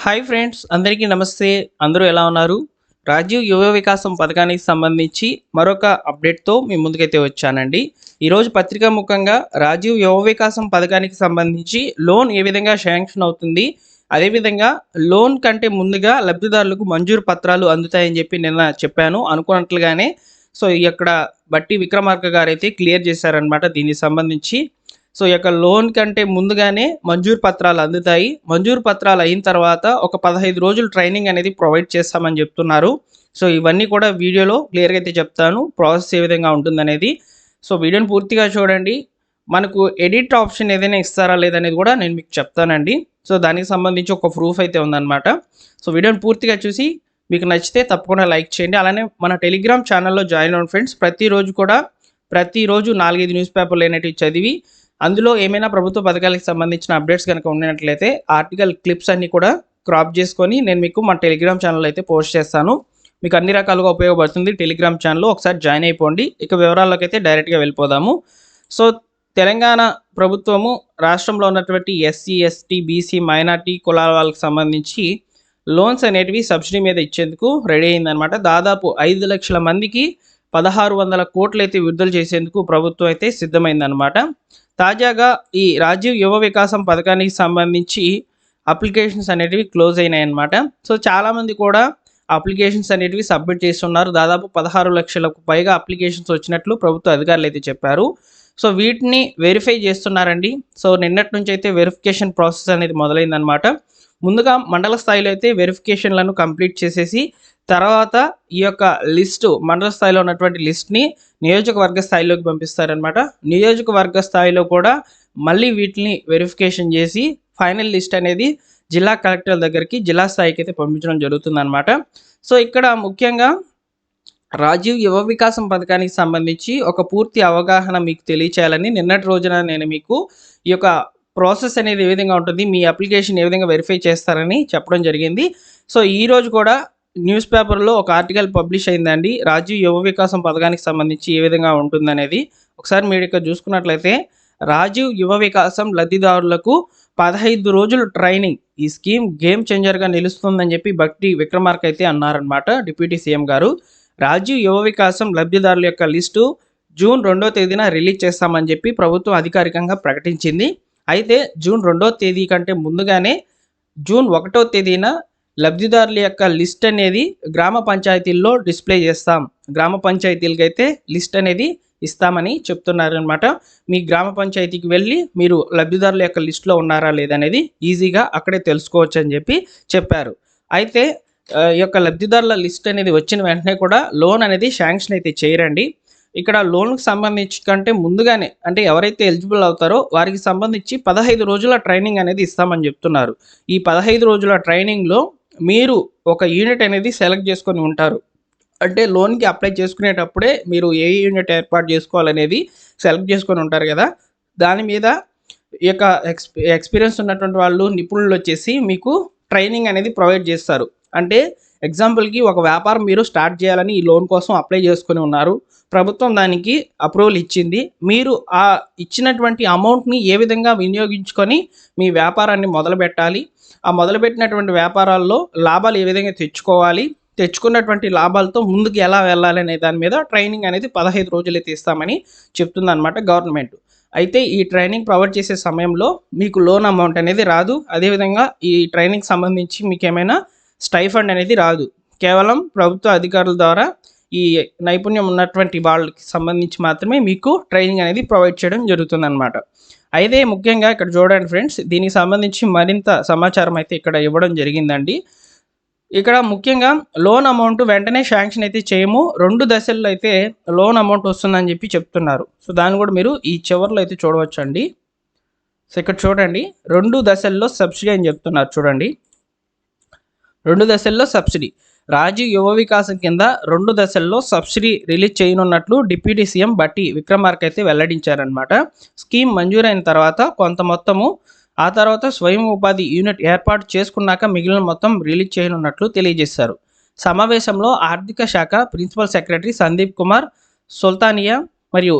Hi friends, అందరికీ నమస్తే. అందరూ ఎలా ఉన్నారు? రాజీవ్ యువ వికాసం పథకానికి సంబంధించి మరొక అప్డేట్‌తో మీ ముందుకైతే వచ్చానండి. ఈరోజు పత్రికా ముఖంగా రాజీవ్ యువ వికాసం పథకానికి సంబంధించి లోన్ ఏ విధంగా శాంక్షన్ అవుతుంది, అదేవిధంగా లోన్ కంటే ముందుగా లబ్ధిదారులకు మంజూరు పత్రాలు అందుతాయని చెప్పి నిన్న చెప్పాను అనుకున్నట్లుగానే. సో, ఇక్కడ బట్టి విక్రమార్క గారైతే క్లియర్ చేశారనమాట దీనికి సంబంధించి. సో, ఈ యొక్క లోన్ కంటే ముందుగానే మంజూరు పత్రాలు అందుతాయి. మంజూరు పత్రాలు అయిన తర్వాత ఒక 15 రోజులు ట్రైనింగ్ అనేది ప్రొవైడ్ చేస్తామని చెప్తున్నారు. సో, ఇవన్నీ కూడా వీడియోలో క్లియర్‌గా అయితే చెప్తాను. ప్రాసెస్ ఏ విధంగా ఉంటుందనేది. సో, వీడియోని పూర్తిగా చూడండి. మనకు ఎడిట్ ఆప్షన్ ఏదైనా ఇస్తారా లేదనేది కూడా నేను మీకు చెప్తానండి. సో, దానికి సంబంధించి ఒక ప్రూఫ్ అయితే ఉందన్నమాట. సో, వీడియోని పూర్తిగా చూసి మీకు నచ్చితే తప్పకుండా లైక్ చేయండి. అలానే మన టెలిగ్రామ్ ఛానల్‌లో జాయిన్ అవ్వండి ఫ్రెండ్స్. ప్రతిరోజు 4, 5 న్యూస్ పేపర్లు అనేటివి చదివి అందులో ఏమైనా ప్రభుత్వ పథకాలకు సంబంధించిన అప్డేట్స్ కనుక ఉన్నట్లయితే ఆర్టికల్ క్లిప్స్ అన్నీ కూడా క్రాప్ చేసుకొని నేను మీకు మన టెలిగ్రామ్ ఛానల్ అయితే పోస్ట్ చేస్తాను. మీకు అన్ని రకాలుగా ఉపయోగపడుతుంది టెలిగ్రామ్ ఛానల్. ఒకసారి జాయిన్ అయిపోండి. ఇక వివరాల్లోకి అయితే డైరెక్ట్గా వెళ్ళిపోదాము. సో, తెలంగాణ ప్రభుత్వము రాష్ట్రంలో ఉన్నటువంటి ఎస్సీ, ఎస్టీ, బీసీ, మైనార్టీ కులాల వాళ్ళకి సంబంధించి లోన్స్ అనేటివి సబ్సిడీ మీద ఇచ్చేందుకు రెడీ అయిందనమాట. దాదాపు 5 లక్షల మందికి 1600 కోట్లు అయితే విడుదల చేసేందుకు ప్రభుత్వం అయితే సిద్ధమైందనమాట. తాజాగా ఈ రాజీవ్ యువ వికాసం పథకానికి సంబంధించి అప్లికేషన్స్ అనేటివి క్లోజ్ అయినాయన్నమాట. సో, చాలామంది కూడా అప్లికేషన్స్ అనేటివి సబ్మిట్ చేస్తున్నారు. దాదాపు 16 లక్షలకు పైగా అప్లికేషన్స్ వచ్చినట్లు ప్రభుత్వ అధికారులు అయితే చెప్పారు. సో, వీటిని వెరిఫై చేస్తున్నారండి. సో, నిన్నటి నుంచి అయితే వెరిఫికేషన్ ప్రాసెస్ అనేది మొదలైందనమాట. ముందుగా మండల స్థాయిలో అయితే వెరిఫికేషన్లను కంప్లీట్ చేసేసి తర్వాత ఈ యొక్క లిస్టు మండల స్థాయిలో ఉన్నటువంటి లిస్ట్ని నియోజకవర్గ స్థాయిలోకి పంపిస్తారనమాట. నియోజకవర్గ స్థాయిలో కూడా మళ్ళీ వీటిని వెరిఫికేషన్ చేసి ఫైనల్ లిస్ట్ అనేది జిల్లా కలెక్టర్ల దగ్గరికి జిల్లా స్థాయికి అయితే పంపించడం జరుగుతుందన్నమాట. సో, ఇక్కడ ముఖ్యంగా రాజీవ్ యువ వికాసం పథకానికి సంబంధించి ఒక పూర్తి అవగాహన మీకు తెలియచేయాలని నిన్నటి రోజున నేను మీకు ఈ యొక్క ప్రాసెస్ అనేది ఏ విధంగా ఉంటుంది, మీ అప్లికేషన్ ఏ విధంగా వెరిఫై చేస్తారని చెప్పడం జరిగింది. సో, ఈరోజు కూడా న్యూస్ పేపర్లో ఒక ఆర్టికల్ పబ్లిష్ అయిందండి. రాజీవ్ యువ వికాసం పథకానికి సంబంధించి ఏ విధంగా ఉంటుందనేది. ఒకసారి మీరు ఇక్కడ చూసుకున్నట్లయితే రాజీవ్ యువ వికాసం లబ్ధిదారులకు 15 రోజులు ట్రైనింగ్, ఈ స్కీమ్ గేమ్ చేంజర్గా నిలుస్తుందని చెప్పి బట్టి విక్రమార్క అయితే అన్నారనమాట డిప్యూటీ సీఎం గారు. రాజీవ్ యువ వికాసం లబ్ధిదారుల యొక్క లిస్టు జూన్ 2వ తేదీన రిలీజ్ చేస్తామని చెప్పి ప్రభుత్వం అధికారికంగా ప్రకటించింది. అయితే జూన్ 2వ తేదీ కంటే ముందుగానే జూన్ 1వ తేదీన లబ్ధిదారుల యొక్క లిస్ట్ అనేది గ్రామ పంచాయతీల్లో డిస్ప్లే చేస్తాం. గ్రామ పంచాయతీలకైతే లిస్ట్ అనేది ఇస్తామని చెప్తున్నారనమాట. మీ గ్రామ పంచాయతీకి వెళ్ళి మీరు లబ్ధిదారుల యొక్క లిస్టులో ఉన్నారా లేదనేది ఈజీగా అక్కడే తెలుసుకోవచ్చు అని చెప్పి చెప్పారు. అయితే ఈ యొక్క లబ్ధిదారుల లిస్ట్ అనేది వచ్చిన వెంటనే కూడా లోన్ అనేది శాంక్షన్ అయితే చేయరండి. ఇక్కడ లోన్కి సంబంధించి కంటే ముందుగానే అంటే ఎవరైతే ఎలిజిబుల్ అవుతారో వారికి సంబంధించి 15 రోజుల ట్రైనింగ్ అనేది ఇస్తామని చెప్తున్నారు. ఈ 15 రోజుల ట్రైనింగ్లో మీరు ఒక యూనిట్ అనేది సెలెక్ట్ చేసుకొని ఉంటారు. అంటే లోన్కి అప్లై చేసుకునేటప్పుడే మీరు ఏ యూనిట్ ఏర్పాటు చేసుకోవాలనేది సెలెక్ట్ చేసుకొని ఉంటారు కదా. దాని మీద ఈ యొక్క ఎక్స్పీరియన్స్ ఉన్నటువంటి వాళ్ళు నిపుణులు వచ్చేసి మీకు ట్రైనింగ్ అనేది ప్రొవైడ్ చేస్తారు. అంటే ఎగ్జాంపుల్కి ఒక వ్యాపారం మీరు స్టార్ట్ చేయాలని ఈ లోన్ కోసం అప్లై చేసుకొని ఉన్నారు. ప్రభుత్వం దానికి అప్రూవల్ ఇచ్చింది. మీరు ఆ ఇచ్చినటువంటి అమౌంట్ని ఏ విధంగా వినియోగించుకొని మీ వ్యాపారాన్ని మొదలుపెట్టాలి, ఆ మొదలుపెట్టినటువంటి వ్యాపారాల్లో లాభాలు ఏ విధంగా తెచ్చుకోవాలి, తెచ్చుకున్నటువంటి లాభాలతో ముందుకు ఎలా వెళ్ళాలి అనే దాని మీద ట్రైనింగ్ అనేది 15 రోజులైతే ఇస్తామని చెప్తుందన్నమాట గవర్నమెంట్. అయితే ఈ ట్రైనింగ్ ప్రొవైడ్ చేసే సమయంలో మీకు లోన్ అమౌంట్ అనేది రాదు. అదేవిధంగా ఈ ట్రైనింగ్ సంబంధించి మీకు ఏమైనా స్టైఫండ్ అనేది రాదు. కేవలం ప్రభుత్వ అధికారుల ద్వారా ఈ నైపుణ్యం ఉన్నటువంటి వాళ్ళకి సంబంధించి మాత్రమే మీకు ట్రైనింగ్ అనేది ప్రొవైడ్ చేయడం జరుగుతుందన్నమాట. అయితే ముఖ్యంగా ఇక్కడ చూడండి ఫ్రెండ్స్, దీనికి సంబంధించి మరింత సమాచారం అయితే ఇక్కడ ఇవ్వడం జరిగిందండి. ఇక్కడ ముఖ్యంగా లోన్ అమౌంట్ వెంటనే శాంక్షన్ అయితే చేయము, 2 దశల్లో అయితే లోన్ అమౌంట్ వస్తుందని చెప్పి చెప్తున్నారు. సో, దాన్ని కూడా మీరు ఈ చివరిలో అయితే చూడవచ్చండి. సో, ఇక్కడ చూడండి 2 దశల్లో సబ్సిడీ అని చెప్తున్నారు. చూడండి 2 దశల్లో సబ్సిడీ. రాజీవ్ యువ వికాసం కింద 2 దశల్లో సబ్సిడీ రిలీజ్ చేయనున్నట్లు డిప్యూటీ సీఎం బట్టి విక్రమార్క అయితే వెల్లడించారనమాట. స్కీమ్ మంజూరైన తర్వాత కొంత మొత్తము, ఆ తర్వాత స్వయం ఉపాధి యూనిట్ ఏర్పాటు చేసుకున్నాక మిగిలిన మొత్తం రిలీజ్ చేయనున్నట్లు తెలియజేశారు. సమావేశంలో ఆర్థిక శాఖ ప్రిన్సిపల్ సెక్రటరీ సందీప్ కుమార్ సుల్తానియా, మరియు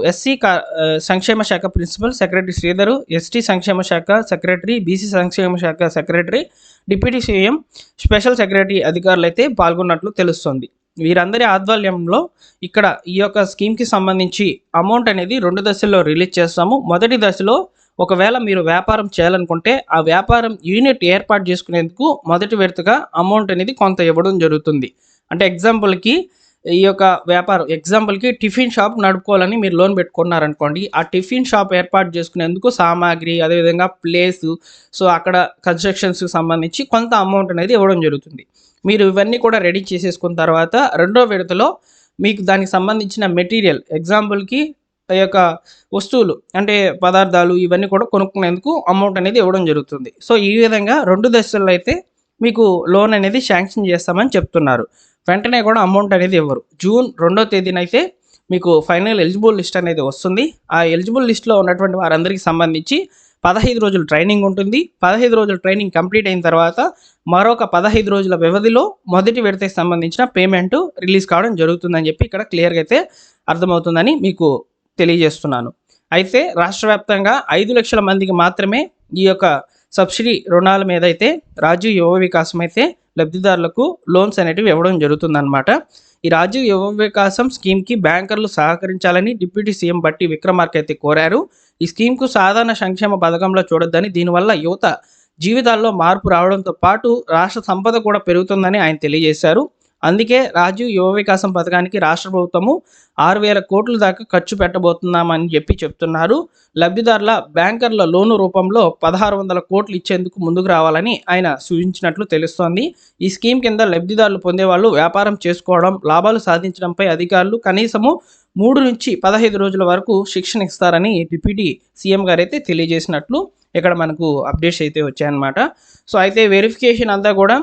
సంక్షేమ శాఖ ప్రిన్సిపల్ సెక్రటరీ శ్రీధరు, ఎస్టీ సంక్షేమ శాఖ సెక్రటరీ, బీసీ సంక్షేమ శాఖ secretary, deputy CM, special secretary అధికారులు అయితే పాల్గొన్నట్లు తెలుస్తుంది. వీరందరి ఆధ్వర్యంలో ఇక్కడ ఈ యొక్క స్కీమ్కి సంబంధించి అమౌంట్ అనేది 2 దశల్లో రిలీజ్ చేస్తాము. మొదటి దశలో ఒకవేళ మీరు వ్యాపారం చేయాలనుకుంటే ఆ వ్యాపారం యూనిట్ ఏర్పాటు చేసుకునేందుకు మొదటి విడతగా అమౌంట్ అనేది కొంత ఇవ్వడం జరుగుతుంది. అంటే ఎగ్జాంపుల్కి టిఫిన్ షాప్ నడుపుకోవాలని మీరు లోన్ పెట్టుకున్నారనుకోండి, ఆ టిఫిన్ షాప్ ఏర్పాటు చేసుకునేందుకు సామాగ్రి, అదేవిధంగా ప్లేసు, సో అక్కడ కన్స్ట్రక్షన్స్కి సంబంధించి కొంత అమౌంట్ అనేది ఇవ్వడం జరుగుతుంది. మీరు ఇవన్నీ కూడా రెడీ చేసేసుకున్న తర్వాత రెండో విడతలో మీకు దానికి సంబంధించిన మెటీరియల్, ఎగ్జాంపుల్కి ఈ యొక్క వస్తువులు అంటే పదార్థాలు ఇవన్నీ కూడా కొనుక్కునేందుకు అమౌంట్ అనేది ఇవ్వడం జరుగుతుంది. సో ఈ విధంగా 2 దశల్లో అయితే మీకు లోన్ అనేది శాంక్షన్ చేస్తామని చెప్తున్నారు. వెంటనే కూడా అమౌంట్ అనేది ఇవ్వరు. జూన్ 2వ తేదీన అయితే మీకు ఫైనల్ ఎలిజిబుల్ లిస్ట్ అనేది వస్తుంది. ఆ ఎలిజిబుల్ లిస్ట్లో ఉన్నటువంటి వారందరికీ సంబంధించి 15 రోజులు ట్రైనింగ్ ఉంటుంది. 15 రోజుల ట్రైనింగ్ కంప్లీట్ అయిన తర్వాత మరొక 15 రోజుల వ్యవధిలో మొదటి విడతకి సంబంధించిన పేమెంట్ రిలీజ్ కావడం జరుగుతుందని చెప్పి ఇక్కడ క్లియర్గా అయితే అర్థమవుతుందని మీకు తెలియజేస్తున్నాను. అయితే రాష్ట్ర వ్యాప్తంగా 5 లక్షల మందికి మాత్రమే ఈ యొక్క సబ్సిడీ రుణాల మీద అయితే రాజీవ్ యువ వికాసం అయితే లబ్ధిదారులకు లోన్స్ అనేటివి ఇవ్వడం జరుగుతుందన్నమాట. ఈ రాజీవ్ యువ వికాసం స్కీమ్కి బ్యాంకర్లు సహకరించాలని డిప్యూటీ సీఎం బట్టి విక్రమార్క అయితే కోరారు. ఈ స్కీమ్కు సాధారణ సంక్షేమ పథకంలో చూడొద్దని, దీనివల్ల యువత జీవితాల్లో మార్పు రావడంతో పాటు రాష్ట్ర సంపద కూడా పెరుగుతుందని ఆయన తెలియజేశారు. అందుకే రాజీవ్ యువ వికాసం పథకానికి రాష్ట్ర ప్రభుత్వము 6,000 కోట్ల దాకా ఖర్చు పెట్టబోతున్నామని చెప్తున్నారు. లబ్ధిదారుల బ్యాంకర్ల లోను రూపంలో 1,600 కోట్లు ఇచ్చేందుకు ముందుకు రావాలని ఆయన సూచించినట్లు తెలుస్తోంది. ఈ స్కీమ్ కింద లబ్ధిదారులు పొందేవాళ్ళు వ్యాపారం చేసుకోవడం, లాభాలు సాధించడంపై అధికారులు కనీసము 3 నుంచి 15 రోజుల వరకు శిక్షణ ఇస్తారని డిప్యూటీ సీఎం గారు అయితే తెలియజేసినట్లు ఇక్కడ మనకు అప్డేట్స్ అయితే వచ్చాయన్నమాట. సో అయితే వెరిఫికేషన్ అంతా కూడా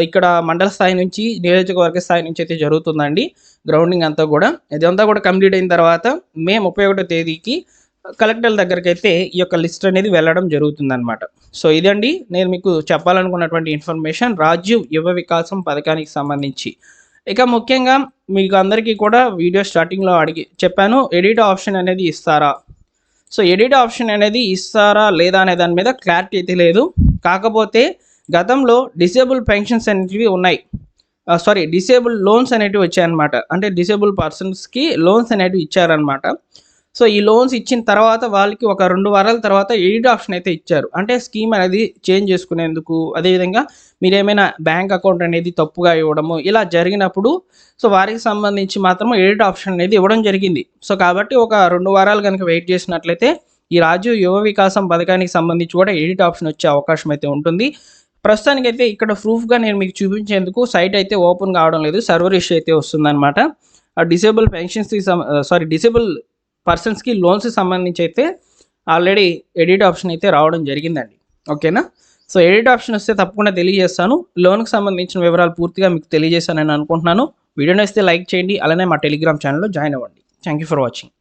ఇక్కడ మండల స్థాయి నుంచి, నియోజకవర్గ స్థాయి నుంచి అయితే జరుగుతుందండి. గ్రౌండింగ్ అంతా కూడా ఇదంతా కూడా కంప్లీట్ అయిన తర్వాత మే 31వ తేదీకి కలెక్టర్ల దగ్గరికి అయితే ఈ యొక్క లిస్ట్ అనేది వెళ్ళడం జరుగుతుందన్నమాట. సో ఇదండి నేను మీకు చెప్పాలనుకున్నటువంటి ఇన్ఫర్మేషన్ రాజీవ్ యువ వికాసం పథకానికి సంబంధించి. ఇక ముఖ్యంగా మీకు అందరికీ కూడా వీడియో స్టార్టింగ్లో చెప్పాను, ఎడిట్ ఆప్షన్ అనేది ఇస్తారా. సో ఎడిట్ ఆప్షన్ అనేది ఇస్తారా లేదా అనే దాని మీద క్లారిటీ అయితే లేదు. కాకపోతే గతంలో డిసేబుల్ పెన్షన్స్ అనేటివి ఉన్నాయి, డిసేబుల్ లోన్స్ అనేటివి వచ్చాయన్నమాట. అంటే డిసేబుల్ పర్సన్స్కి లోన్స్ అనేటివి ఇచ్చారనమాట. సో ఈ లోన్స్ ఇచ్చిన తర్వాత వాళ్ళకి ఒక 2 వారాల తర్వాత ఎడిట్ ఆప్షన్ అయితే ఇచ్చారు. అంటే స్కీమ్ అనేది చేంజ్ చేసుకునేందుకు, అదేవిధంగా మీరేమైనా బ్యాంక్ అకౌంట్ అనేది తప్పుగా ఇవ్వడము ఇలా జరిగినప్పుడు సో వారికి సంబంధించి మాత్రం ఎడిట్ ఆప్షన్ అనేది ఇవ్వడం జరిగింది. సో కాబట్టి ఒక 2 వారాలు కనుక వెయిట్ చేసినట్లయితే ఈ రాజీవ్ యువ వికాసం పథకానికి సంబంధించి కూడా ఎడిట్ ఆప్షన్ వచ్చే అవకాశం అయితే ఉంటుంది. ప్రస్తుతానికైతే ఇక్కడ ప్రూఫ్గా నేను మీకు చూపించేందుకు సైట్ అయితే ఓపెన్ కావడం లేదు, సర్వర్ ఇష్యూ అయితే వస్తుందన్నమాట. డిసేబుల్ పర్సన్స్కి లోన్స్కి సంబంధించి అయితే ఆల్రెడీ ఎడిట్ ఆప్షన్ అయితే రావడం జరిగిందండి. ఓకేనా. సో ఎడిట్ ఆప్షన్ వస్తే తప్పకుండా తెలియజేస్తాను. లోన్కి సంబంధించిన వివరాలు పూర్తిగా మీకు తెలియజేశానని అనుకుంటున్నాను. వీడియోని వస్తే లైక్ చేయండి, అలానే మా టెలిగ్రామ్ ఛానల్లో జాయిన్ అవ్వండి. Thank you for watching.